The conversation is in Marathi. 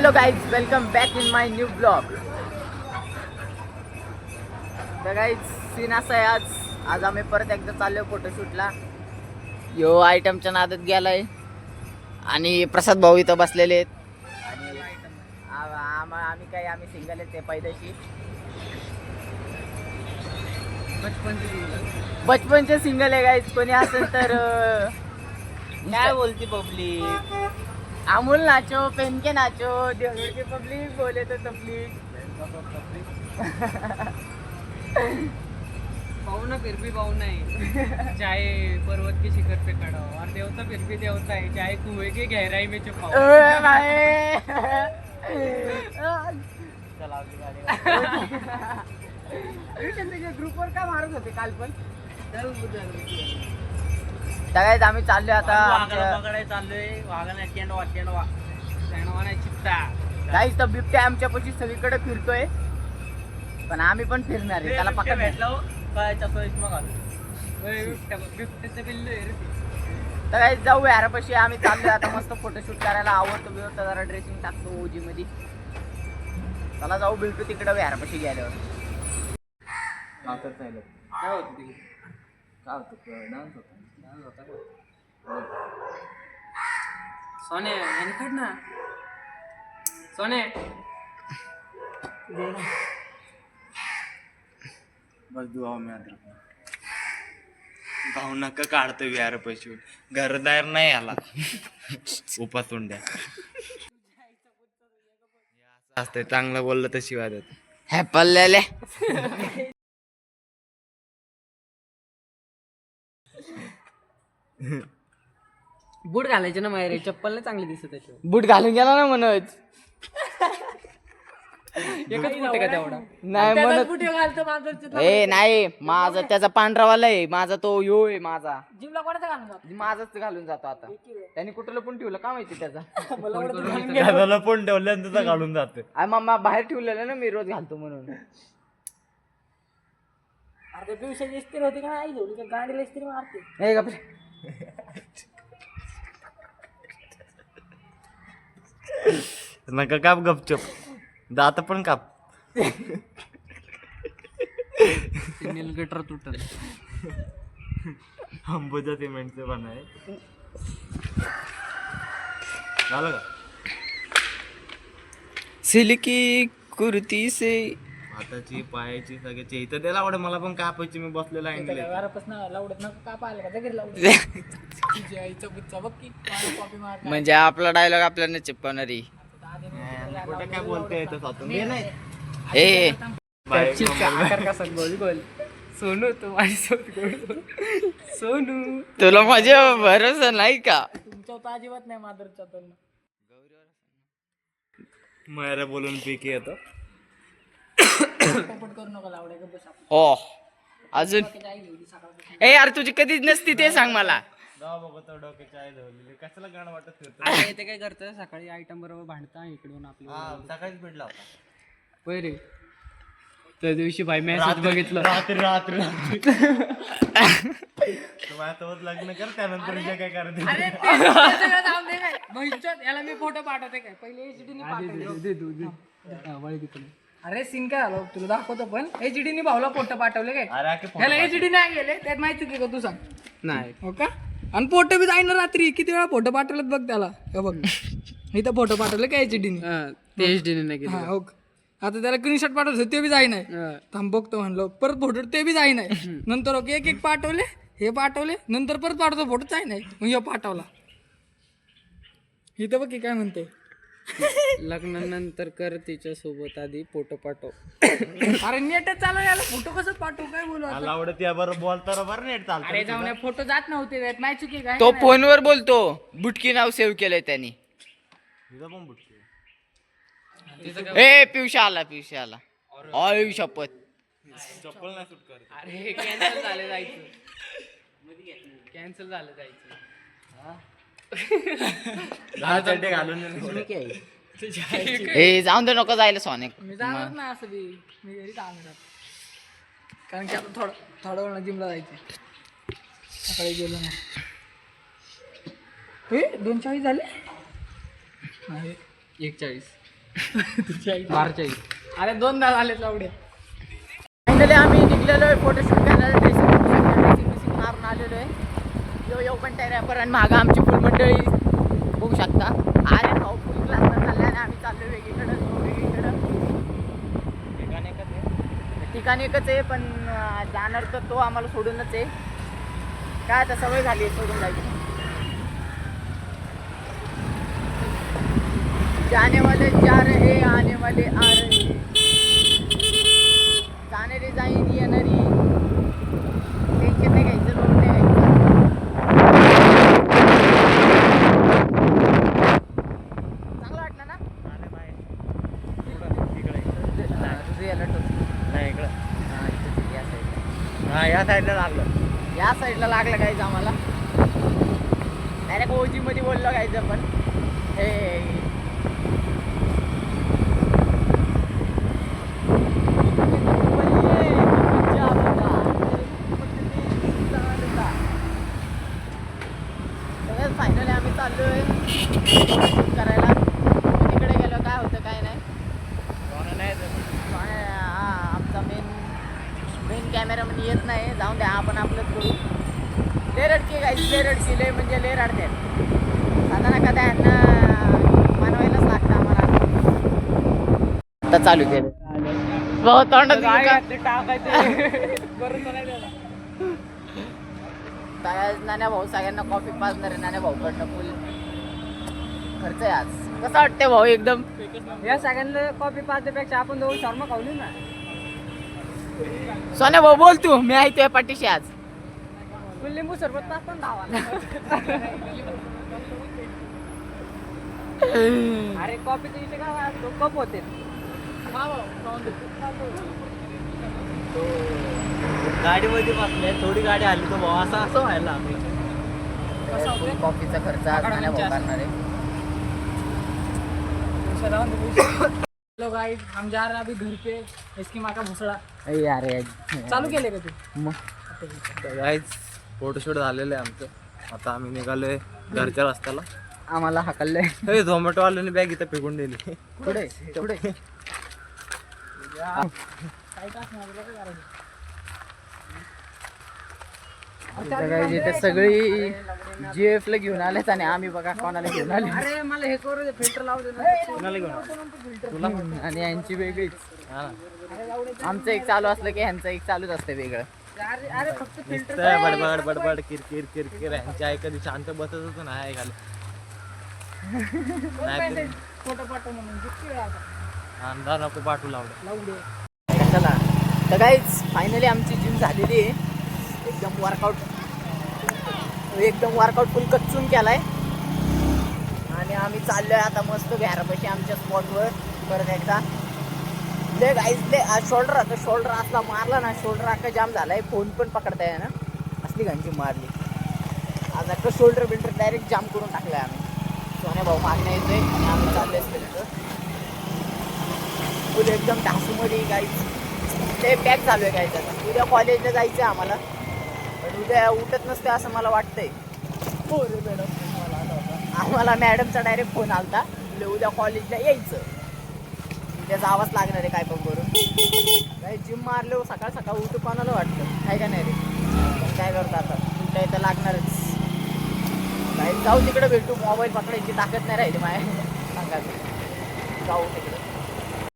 Hello guys, welcome back in my new blog. तर गाईज सीन असा आहे, आज आम्ही परत एकदा चाललोय फोटोशूटला. यो आयटमच्या नादात गेलाय आणि प्रसाद भाऊ इथं बसलेले आहेत. आणि आम्ही सिंगल आहेत ते पैदाशी बचपनचे सिंगल आहे गाईज. कोणी असेल तर काय बोलती पब्लिक? अमूल नाचो, पेनके नाचो, देवघर की पब्लिक बोले तो तबलीग. पाहुना फिर भी पाहुना है, चाहे पर्वत के शिखर पे खड़ा हो, और देवता फिर भी देवता है, चाहे कुएं की गहराई में छुपा हो. चला ग्रुपवर का मारत होते काल पण. सगळ्यात आम्ही चाललोय आता चाललोय वाघाने चित्ता काहीच तर बिबट्या आमच्यापाशी सगळीकडे फिरतोय, पण आम्ही पण फिरणार आहे. त्याला पक्का भेटला काय चष्मा घालून बिबट्याचं बिल्लू आहे रे. तर काही जाऊ यारापाशी आम्ही चाललोय आता मस्त फोटोशूट करायला. आवडतो जरा ड्रेसिंग टाकतो ओजी मध्ये. चला जाऊ, भेटू तिकडे यारापाशी गेल्यावर. काय होतं तिकडे? काय होतं? डान्स होता. सोने याने काढ ना सोने. बस दुआ में भाऊ नका काढतो यार पैसे घरदार नाही आला उपासून द्या. असतंय चांगलं बोललं तर शिवाय देत हॅपललेले. बूट घालायचे ना माहेर, चप्पल नाही चांगली दिसत त्याच्यावर. बूट घालून गेला ना म्हणत. एकच बूट आहे का तेवढा? नाही म्हणत. बूट घालतो माझं ए नाही, माझा त्याचा पांढरावाला आहे, माझा तो यो आहे माझा. जिमला कोणाचा घालून जातो? माझाच घालून जातो आता. त्यांनी कुठं लपून ठेवलं का माहिती त्याचा. घालायला पण ठेवल्यानंतर तुझा घालून जाते. मम्मा बाहेर ठेवलेलं ना, मी रोज घालतो म्हणून. अरे दिवसाची इस्त्री होती का आई ठेवली का गाडीला इस्त्री मारते. हे गप्प. नका काप गपचप, दात पण काप. सिग्नल गेटर तुटल. अंबुजा सिमेंटचे पण आहे. झालं का? सिल्की कुर्ती से हाताची पायाची सगळ्याची इथं द्यायला आवडे. मला पण कापायची, मी बसलेला आहे. लावडत नका का पाहिलं का दगड लावडत. आईचा बुच्चा बघ की कॉपी मार. म्हणजे आपला डायलॉग आपल्याला चिपकणारी. कुठं काय बोलते येतं स्वतः मी नाही. ए आकार कसा गोल गोल. सोनू तू माझ्यासोबत गोल सोनू. तुला माझ्या भरोसा नाही का? तुमच्या तर अजिबात नाही माधुरच्या तर. मायरा बोलून पीक येतो. पोपट करू नका लावडे का बस. हो अजून. ए यार तुझी कधीच नसती ते सांग मला. डोक्याची आई धरलेली कशाला गाणं वाटत फिरतो. अरे ते काय करतं, सकाळी आयटम बरोबर भांडता इकडून आपलं. सकाळीच भेटला होता. होय रे. त्या दिवशी भाई मेसेज बघितलं. रात्री माझ्यासोबत लग्न कर, त्यानंतर जे काय करायचं. याला मी फोटो पाठवते काय पहिले एचडी अरे सीन काय झालं तुला दाखवतो. पण एचडी भाऊला फोटो पाठवले काय? त्याला एचडी नाही गेले, त्यात माहिती की का तू सांग. नाही हो का? आणि फोटो बी जाईना रात्री. किती वेळा फोटो पाठवलेत बघ त्याला. हे बघ इथं फोटो पाठवले काय एचडी नाही. हो आता त्याला स्क्रीनशॉट पाठवतो ते बी जाई नाही. थांब बघतो म्हणलो, परत फोटो ते बी जाई नाही. नंतर ओके एक पाठवले, हे पाठवले, नंतर परत पाठवतो फोटो जाई नाही. मग हे पाठवला. इथं बघ की काय म्हणते, लग्नानंतर कर तिच्या सोबत आधी फोटो पाठव. अरे नेटच चालू याला फोटो कसं पाठवू काय बोलू. आवडत या बरोबर बोलता बरं नेट चालतं. अरे जाऊन फोटो जात नव्हते नाही चुकी काय. तो फोनवर बोलतो. बुटकी नाव सेव्ह केलंय त्यांनी. पण बुटकी. ए पिवशा आला. अय शपथ. चप्पल नाही सुट करत. अरे कॅन्सल झालं जायचं. कॅन्सल झालं जायचं. घालून ए जाऊन दे, नको जायला सोने. मी जाणार ना असं बी. मी घरी जाणार कारण की आता थोडं वेळ जिमला जायचं. सकाळी गेलो ना. 2:40 झाले. 1:40 मारच्या अरे 2दा झाले लावडे. फायनली आम्ही निघलेलो आहे फोटोशूट करायला. ड्रेसिंग मारून आलेलो आहे. यो पण रॅपर आणि मागं आमची फुल मंडळी बघू शकता. अरे भाऊ फुल क्लासला चालला आणि आम्ही चाललो वेगळीकडं. ठिकाण एकच आहे पण जाणार तर तो आम्हाला सोडूनच आहे. काय आता सवय झाली आहे सोडून जायची. जाने वाले जा रहे आने वाले आ रहे. जाणारी जाईन येणारी. टेन्शन नाही घ्यायचं, लोड नाही घ्यायचं. चांगलं वाटलं ना? तुझं याला टोच. नाही इकडं. हां इथं या साईडला. हा या साईडला लागलं. या साईडला लागलं काहीच आम्हाला. डायरेक्ट ओजीमध्ये बोललो काहीच पण हे फायनली आम्ही चाललोय करायला. तिकडे गेलो काय होतं काय नाही. आमचा मेन कॅमेरामन येत नाही. जाऊन द्या आपण आपलंच करू. लय रडकी गायची, लय रडकी, लय म्हणजे लय रडते. साधारण कदा यांना मानवायलाच लागतं आम्हाला. आता चालू केलं बहुत तोंडात नाण्या भाऊ सगळ्यांना कॉफी पाजणार आहे. नाण्या भाऊकडनं फुल खर्च आहे आज. कसं वाटतंय भाऊ? एकदम या सगळ्यांना कॉफी पाजण्यापेक्षा आपण दोन शर्मा खाऊ ना. सोन्या भाऊ बोल तू, मी आहे तुझ्या पाठीशी आज. फुल लिंबू सरबत पाजता धावा. अरे कॉफीचे इथे काय असतो कप होते. गाडीमध्ये बसले थोडी गाडी आली तर भाऊ असं व्हायला फुल कॉफीचा खर्च आज नाण्या भाऊ करणार आहे. हेलो गाइस, हम जा रहे हैं अभी घर पे. इसकी माँ का भुसड़ा अरे चालू केले का तू? मग गाईज फोटोशूट झालेलं आहे आमचं. आता आम्ही निघालोय घरच्या रस्त्याला. आम्हाला हाकललंय. हे झोमॅटो वाल्याने बॅग इथं फेकून दिली. पुढे पुढे इथे सगळी GF ला घेऊन आलेच आणि आम्ही बघा कोणाला घेऊन आले. अरे मला हे करू दे, फिल्टर लावू दे कुणाला घेऊन आणि यांची वेगळीच. आमचं एक चालू असलं की ह्यांचं एक चालूच असतं वेगळं. अरे फक्त फिल्टर बडबड बडबड किरकिर किरकिर. यांची आई कधी शांत बसत होतो ना आहे खाली. फोटो पाठव म्हणून किती वेळा आता अंधार नको पाठवू लावलं. लावू दे. चला तर काहीच फायनली आमची जिम झालेली आहे. एकदम वर्कआउट फुल कच्चून केलाय आणि आम्ही चाललोय आता मस्त घरापाशी आमच्या स्पॉटवर परत एकदा. ले गाईज ले शोल्डर असला मारला ना, शोल्डर अख्खा जाम झालाय. फोन पण पकडताय ना, असली घांची मारली आज अख्खं शोल्डर बिल्डर डायरेक्ट जाम करून टाकलाय आम्ही. सोन्या भाऊ मागण्या येतोय आणि आम्ही चाललोय फुल एकदम ढासूमध्ये गाईज. ते पॅक चालू आहे गाईज. आता उद्या कॉलेजला जायचं आहे आम्हाला, पण उद्या उठत नसते असं मला वाटतंय. हो रे मॅडम, आम्हाला मॅडमचा डायरेक्ट फोन आलता, उद्या कॉलेजला यायचं. उद्या जावंच लागणार आहे काय पण करून. काही जिम मारलो सकाळ सकाळ उठू कोणाला वाटतं काय का नाही रे. पण काय करतो आता, उठता येतं लागणारच. काही जाऊ तिकडे भेटू. मोबाईल पकडायची ताकद नाही राहिली माझ्या सांगायचं. जाऊ तिकडं.